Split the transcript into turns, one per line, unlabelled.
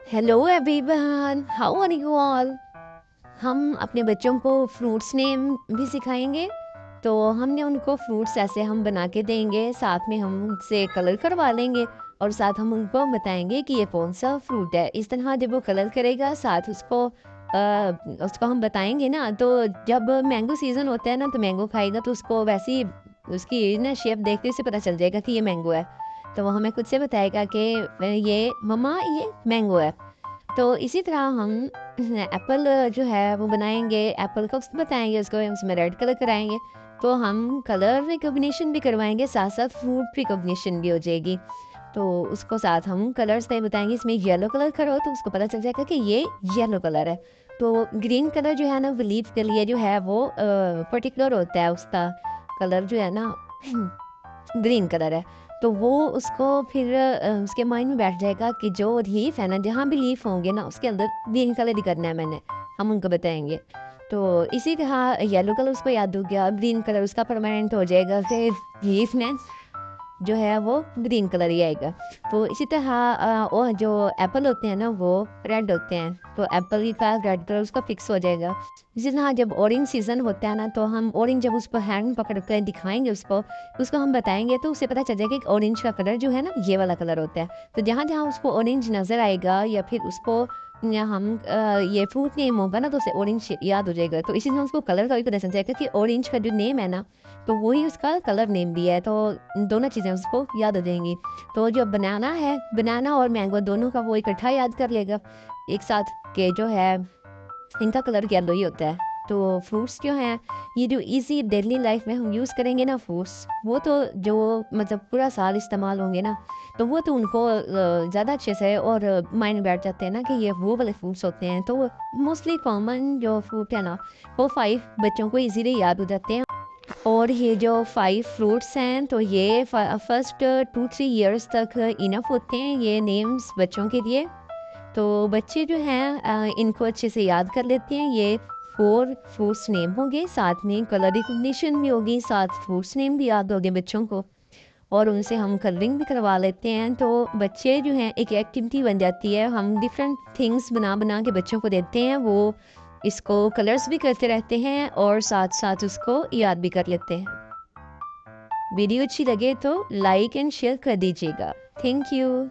Hello everyone, how are you all. हम अपने बच्चों को फ्रूट्स नेम भी सिखाएंगे। तो हमने उनको फ्रूट्स ऐसे हम बना के देंगे, साथ में हम उनसे कलर करवा लेंगे और साथ हम उनको बताएंगे कि ये कौन सा फ्रूट है। इस तरह जब वो कलर करेगा साथ उसको हम बताएंगे ना, तो जब मैंगो सीज़न होता है ना तो मैंगो खाएगा तो उसको वैसी उसकी ना शेप देखते से पता चल जाएगा कि ये मैंगो है। तो वो हमें खुद से बताएगा कि ये मम्मा ये मैंगो है। तो इसी तरह हम एप्पल जो है वो बनाएंगे, एप्पल का उसको बताएंगे, उसको उसमें रेड कलर कराएंगे। तो हम कलर रिकॉग्निशन भी करवाएंगे, साथ साथ फ्रूट रिकॉग्निशन भी हो जाएगी। तो उसको साथ हम कलर्स नहीं बताएंगे, इसमें येलो कलर करो तो उसको पता चल जाएगा कि ये येलो कलर है। तो ग्रीन कलर जो है ना वो लीफ के लिए जो है वो पर्टिकुलर होता है, उसका कलर जो है ना ग्रीन कलर है। तो वो उसको फिर उसके माइंड में बैठ जाएगा कि जो लीफ है ना, जहाँ भी लीफ होंगे ना उसके अंदर ग्रीन कलर ही करना है मैंने। हम उनको बताएंगे। तो इसी तरह येलो कलर उसको याद हो गया, ग्रीन कलर उसका परमानेंट हो जाएगा, फिर लीफ ने जो है वो ग्रीन कलर ही आएगा। तो इसी तरह और जो एप्पल होते हैं ना वो रेड होते हैं, तो एप्पल का रेड कलर उसका फिक्स हो जाएगा। इसी तरह जब ऑरेंज सीजन होता है ना तो हम ऑरेंज जब उसको हैंड पकड़ कर दिखाएंगे उसको उसको हम बताएंगे तो उसे पता चल जाएगा कि ऑरेंज का कलर जो है ना ये वाला कलर होता है। तो जहाँ जहाँ उसको ऑरेंज नज़र आएगा या फिर उसको या हम ये फ्रूट नेम होगा ना तो उसे ऑरेंज याद हो जाएगा। तो इसी तरह उसको कलर का भी पता चल जाएगा कि ऑरेंज का जो नेम है ना तो वही उसका कलर नेम भी है। तो दोनों चीज़ें उसको याद हो जाएंगी। तो जो बनाना है, बनाना और मैंगो दोनों का वो इकट्ठा याद कर लेगा एक साथ, के जो है इनका कलर येलो ही होता है। तो फ्रूट्स जो हैं ये जो इजी डेली लाइफ में हम यूज़ करेंगे ना फ्रूट्स, वो तो जो मतलब पूरा साल इस्तेमाल होंगे ना, तो वो तो उनको ज़्यादा अच्छे से और माइंड बैठ जाते हैं ना कि ये वो वाले फ्रूट्स होते हैं। तो मोस्टली कॉमन जो फ्रूट है ना वो 5 बच्चों को इजीली याद हो जाते हैं। और ये जो 5 फ्रूट्स हैं तो ये फर्स्ट 2-3 इयर्स तक इनफ होते हैं ये नेम्स बच्चों के लिए। तो बच्चे जो हैं इनको अच्छे से याद कर लेते हैं। ये 4 फ्रूट्स नेम होंगे, साथ में कलर रिकग्निशन भी होगी, साथ फ्रूट्स नेम भी याद होंगे बच्चों को, और उनसे हम कलरिंग भी करवा लेते हैं। तो बच्चे जो हैं एक एक्टिविटी बन जाती है, हम डिफरेंट थिंग्स बना बना के बच्चों को देते हैं, वो इसको कलर्स भी करते रहते हैं और साथ साथ उसको याद भी कर लेते हैं। वीडियो अच्छी लगे तो लाइक एंड शेयर कर दीजिएगा। Thank you.